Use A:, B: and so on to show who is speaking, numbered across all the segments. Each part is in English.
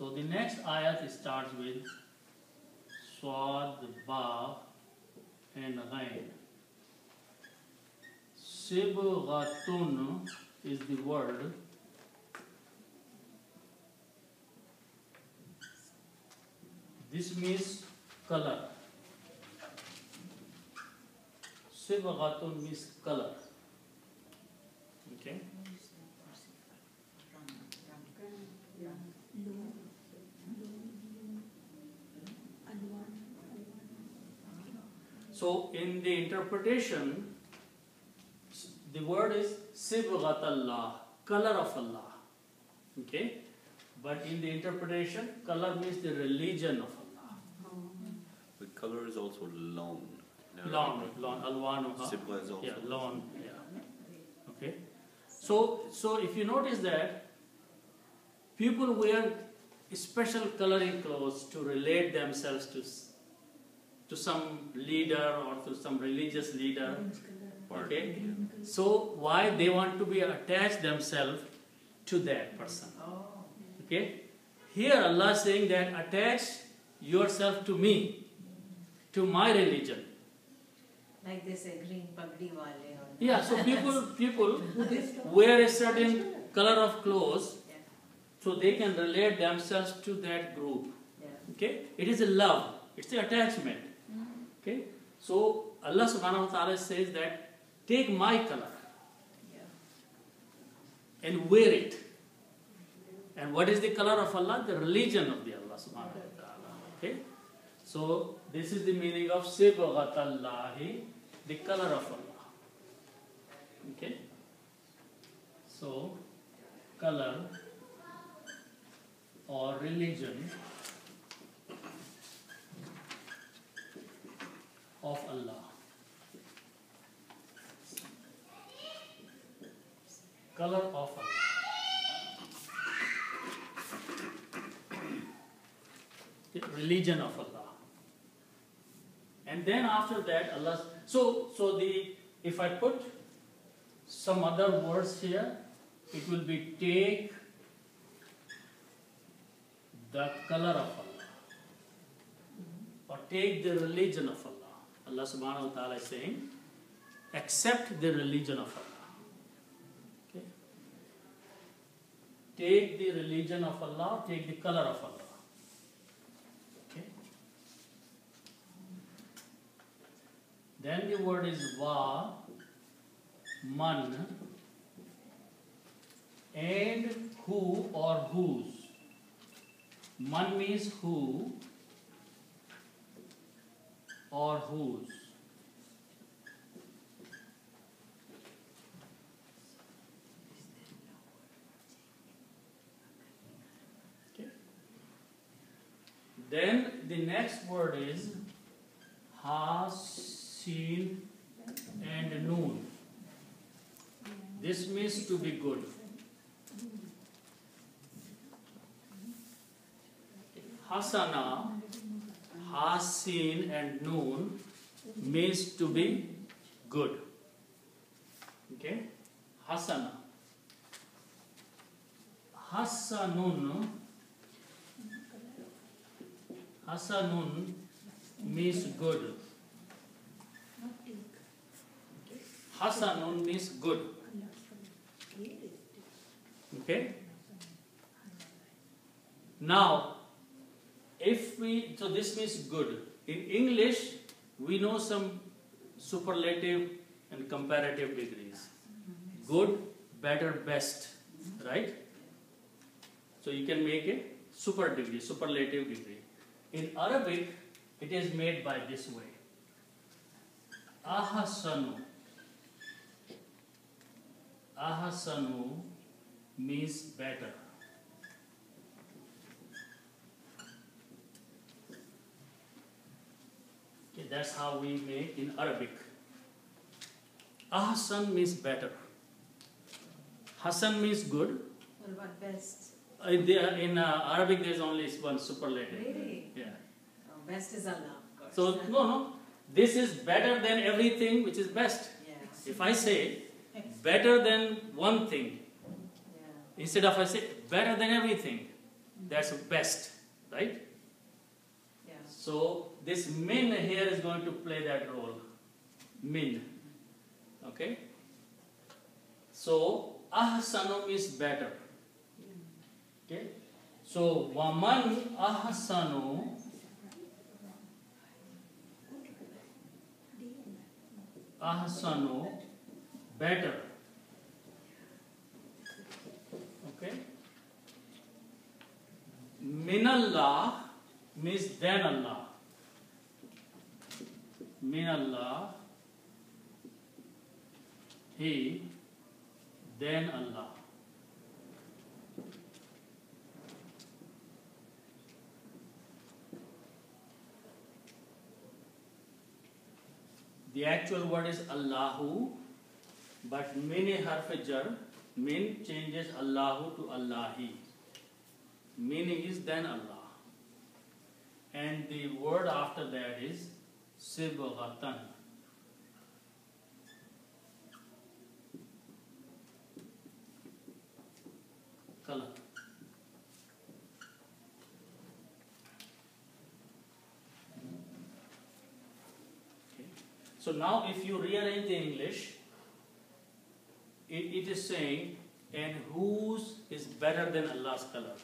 A: So the next ayat starts with Swad, Ba and Ghain. Sibghatun is the word. This means color. Sibghatun means color. Okay. So in the interpretation, the word is Sibghat Allah, color of Allah. Okay? But in the interpretation, color means the religion of Allah.
B: The color is also lawn.
A: Lawn, alwanuha.
B: Sibgha is also.
A: Yeah, lawn. Yeah. Okay. So if you notice that people wear special coloring clothes to relate themselves to some leader or to some religious leader. Okay. So why they want to be attached themselves to that person? Okay. Here Allah is saying that attach yourself to me, to my religion.
C: Like they say, green pagdi wale.
A: Yeah, so people wear a certain color of clothes so they can relate themselves to that group. Okay? It is a love, it's an attachment. Okay? So Allah subhanahu wa ta'ala says that take my color and wear it. And what is the color of Allah? The religion of the Allah subhanahu wa ta'ala. Okay? So this is the meaning of Sibghat Allahi, the color of Allah. Okay? So color or religion of Allah. Color of Allah. The religion of Allah. And then after that Allah, if I put some other words here, it will be take the color of Allah or take the religion of Allah. Allah subhanahu wa ta'ala is saying accept the religion of Allah. Okay? Take the religion of Allah, take the color of Allah. Okay? Then the word is wa, man, and who or whose. Man means who or whose. Okay. Then the next word is ha, sin, and noon. This means to be good. Hasana, Hasin and Noon means to be good. Okay? Hasana. Hasanun. Hasanun means good. Hasanun means good. Okay? Now, so this means good. In English, we know some superlative and comparative degrees. Good, better, best. Right? So you can make a superlative degree. In Arabic, it is made by this way. Ahasanu. Ahasanu means better. Okay, that's how we make in Arabic. Ahsan means better. Hasan means good.
C: What about best?
A: In Arabic, there is only one superlative.
C: Really?
A: Yeah.
C: Oh, best is Allah, of course.
A: So no. This is better than everything which is best.
C: Yes.
A: If I say better than one thing,
C: Yeah.
A: instead of I say better than everything, That's best, right?
C: Yeah.
A: So this min here is going to play that role. Min. Okay? So ahsanu is better. Okay? So waman ahsanu better. Okay? Minallah means then Allah. Minallah, he, then Allah. The actual word is Allahu, but min harf jar, min changes Allahu to Allahi. Meaning is then Allah. And the word after that is sibghatan. Color. Okay. So now if you rearrange the English, it is saying, and whose is better than Allah's color?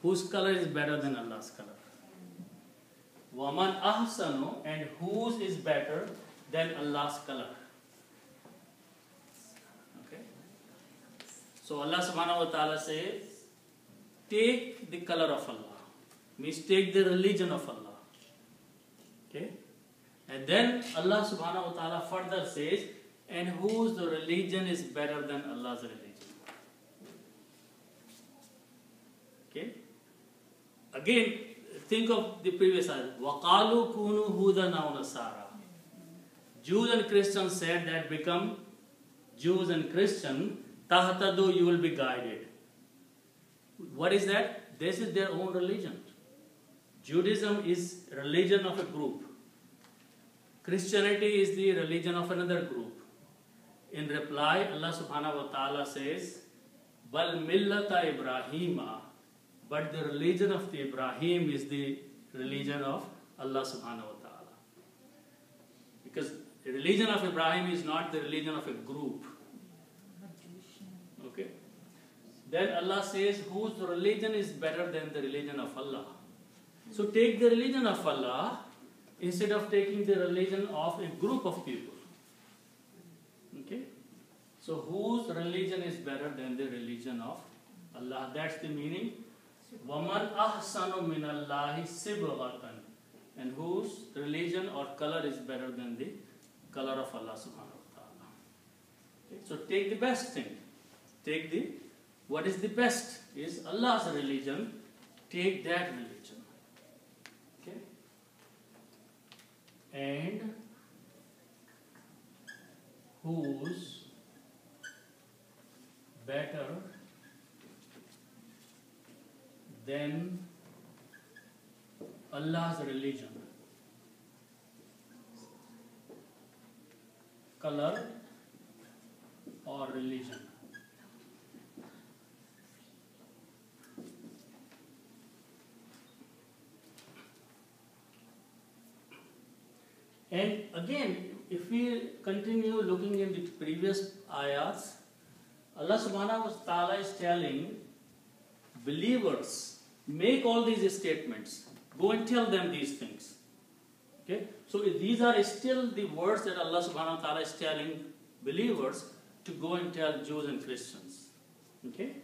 A: Whose color is better than Allah's color? Waman ahsanu, and whose is better than Allah's color? Okay. So Allah subhanahu wa ta'ala says, take the color of Allah. Means take the religion of Allah. Okay. And then Allah subhanahu wa ta'ala further says, and whose the religion is better than Allah's religion. Okay. Again, think of the previous ayat. وَقَالُوا كُونُوا هُودًا أَوْ نَصَارَى. Jews and Christians said that become Jews and Christian, تَهْتَدُوا, you will be guided. What is that? This is their own religion. Judaism is religion of a group. Christianity is the religion of another group. In reply, Allah subhanahu wa ta'ala says, Bal millata Ibrahima, but the religion of the Ibrahim is the religion of Allah subhanahu wa ta'ala. Because the religion of Ibrahim is not the religion of a group. Okay? Then Allah says, whose religion is better than the religion of Allah? So take the religion of Allah instead of taking the religion of a group of people. Okay? So whose religion is better than the religion of Allah? That's the meaning. وَمَنْ أَحْسَنُ مِنَ اللَّهِ سِبْغَةً, and whose religion or color is better than the color of Allah subhanahu wa ta'ala. Okay? So take the best thing. Take the, what is the best is Allah's religion. Take that religion. Okay? And whose better than Allah's religion, color or religion. And again, if we continue looking in the previous ayats, Allah subhanahu wa ta'ala is telling believers, make all these statements. Go and tell them these things. Okay? So these are still the words that Allah subhanahu wa ta'ala is telling believers to go and tell Jews and Christians. Okay?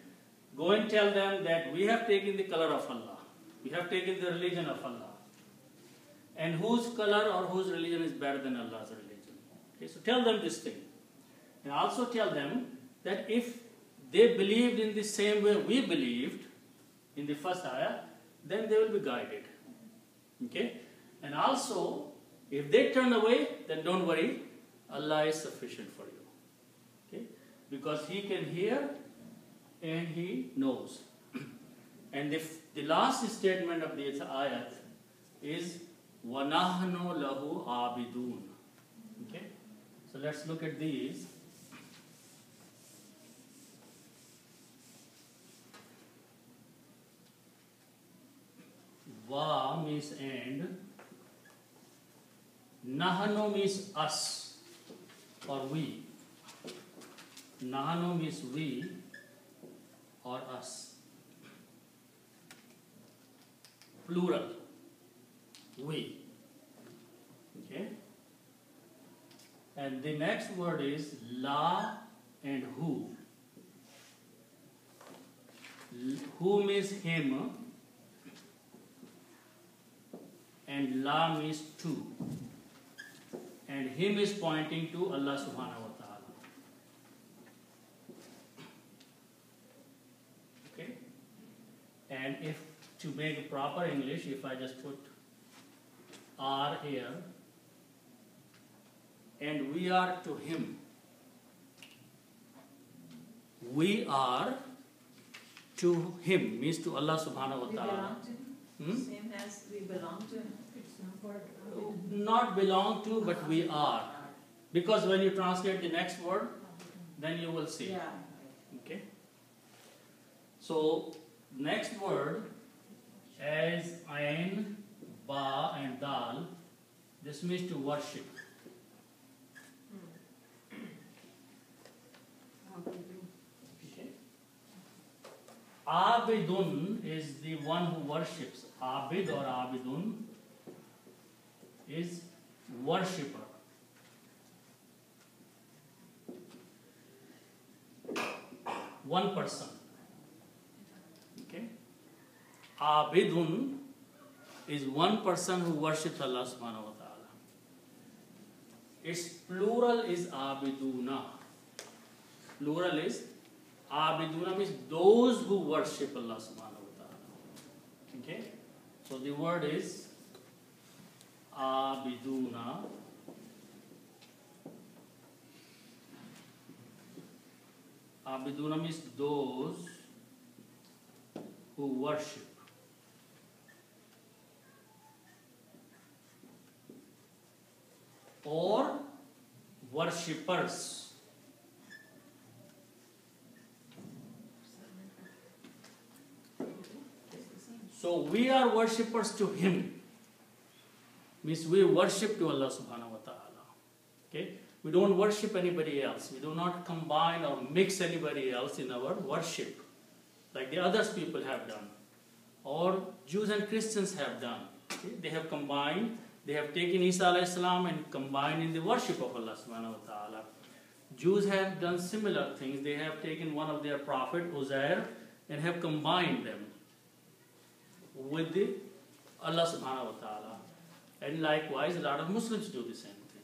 A: Go and tell them that we have taken the color of Allah. We have taken the religion of Allah. And whose color or whose religion is better than Allah's religion. Okay? So tell them this thing. And also tell them that if they believed in the same way we believed in the first ayah, then they will be guided. Okay? And also, if they turn away, then don't worry, Allah is sufficient for you. Okay? Because He can hear and He knows. And if the last statement of this ayat is وَنَحْنُ لَهُ عَابِدُونَ. Okay? So let's look at these. Va means and. Nahanu means us or we. Nahanu means we or us. Plural. We. Okay? And the next word is la and who. Who means him and la means to. And him is pointing to Allah subhanahu wa ta'ala. Okay? And if to make proper English, if I just put are here, and we are to him. We are to him, means to Allah subhanahu wa
C: We
A: ta'ala.
C: belong to him. Same as we belong to him.
A: Not belong to, but we are. Because when you translate the next word, then you will see.
C: Yeah.
A: Okay? So, next word, as ain, ba and dal, this means to worship. Okay? Abidun is the one who worships. Abid or abidun is worshipper. One person. Okay? Abidun is one person who worships Allah subhanahu wa ta'ala. Its plural is abiduna. Plural is abiduna means those who worship Allah subhanahu wa ta'ala. Okay? So the word is abiduna. Abiduna means those who worship. Or worshippers. So we are worshippers to him. Means we worship to Allah subhanahu wa ta'ala. Okay? We don't worship anybody else. We do not combine or mix anybody else in our worship. Like the others people have done. Or Jews and Christians have done. Okay? They have combined. They have taken Isa alayhi salam and combined in the worship of Allah subhanahu wa ta'ala. Jews have done similar things. They have taken one of their prophet, Uzair, and have combined them with the Allah subhanahu wa ta'ala. And likewise, a lot of Muslims do the same thing.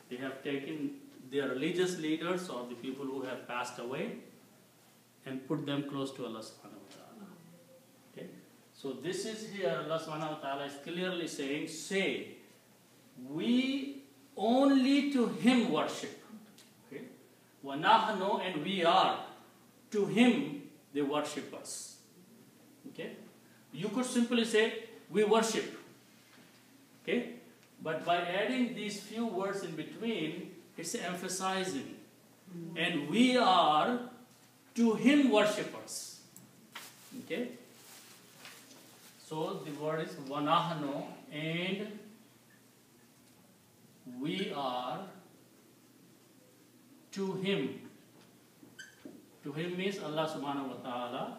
A: They have taken their religious leaders or the people who have passed away and put them close to Allah subhanahu wa ta'ala. Okay? So this is here, Allah subhanahu wa ta'ala is clearly saying, say, we only to him worship. Okay? وَنَحْنُ and we are to him the worshippers. Okay? You could simply say, we worship. Okay? But by adding these few words in between, it's emphasizing. And we are to him worshippers. Okay? So the word is وَنَحْنُ and we are to him. To him means Allah subhanahu wa ta'ala.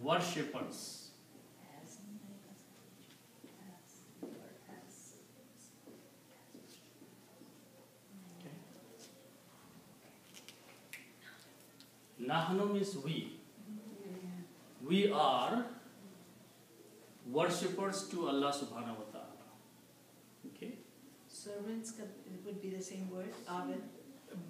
A: Worshippers. Nahnu means we. We are worshippers to Allah subhanahu wa ta'ala. Okay?
C: Servants would be the same word, abid.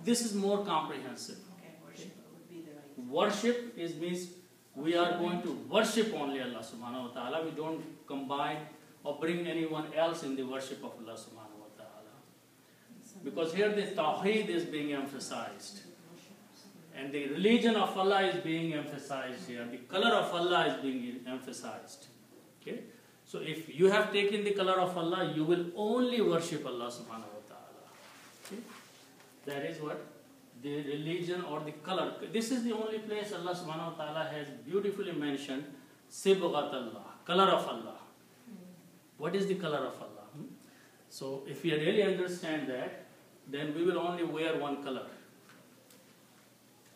A: This is more comprehensive.
C: Okay, worshipper would be the right.
A: Worship means we are going to worship only Allah subhanahu wa ta'ala. We don't combine or bring anyone else in the worship of Allah subhanahu wa ta'ala. Because here the tawheed is being emphasized. And the religion of Allah is being emphasized here. The color of Allah is being emphasized. Okay? So if you have taken the color of Allah, you will only worship Allah subhanahu wa ta'ala. Okay? That is what the religion or the color. This is the only place Allah subhanahu wa ta'ala has beautifully mentioned Sibghat Allah, color of Allah. What is the color of Allah? So if we really understand that, then we will only wear one color.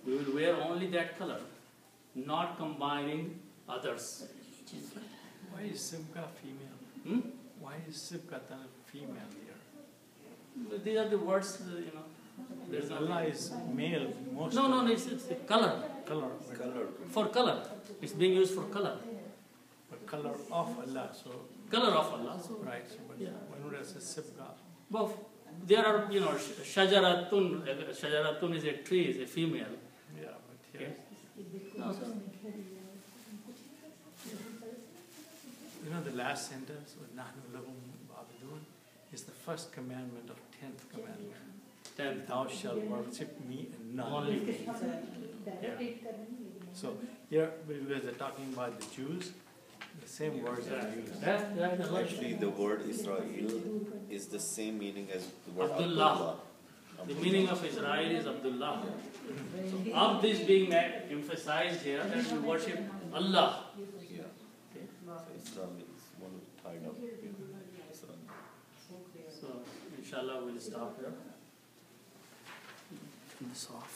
A: We will wear only that color, not combining others.
D: Why is Sibgha female? Why is Sibghatan female here?
A: These are the words, There's
D: Allah is male most.
A: No, it's a color.
D: Color.
A: For color. It's being used for color.
D: But color of Allah. So
A: Color of Allah. So,
D: right. So but
A: yeah.
D: when would I say Sibgha?
A: But there are, shajaratun is a tree, is a female.
D: Yeah, but here.
A: Okay. No, so,
D: The last sentence with Nahnu lahum abidun is the first commandment of 10th commandment.
A: 10th.
D: Thou shalt worship me and none.
A: Only me. Yeah.
D: So here we were talking about the Jews. The same words are used.
B: Actually, the word Israel is the same meaning as the word
A: Abdullah. The meaning of Israel is Abdullah. So, Abd is being emphasized here that we worship Allah.
B: Yeah. So Islam is one of tied up.
A: So, inshallah, we'll stop here. Turn this off.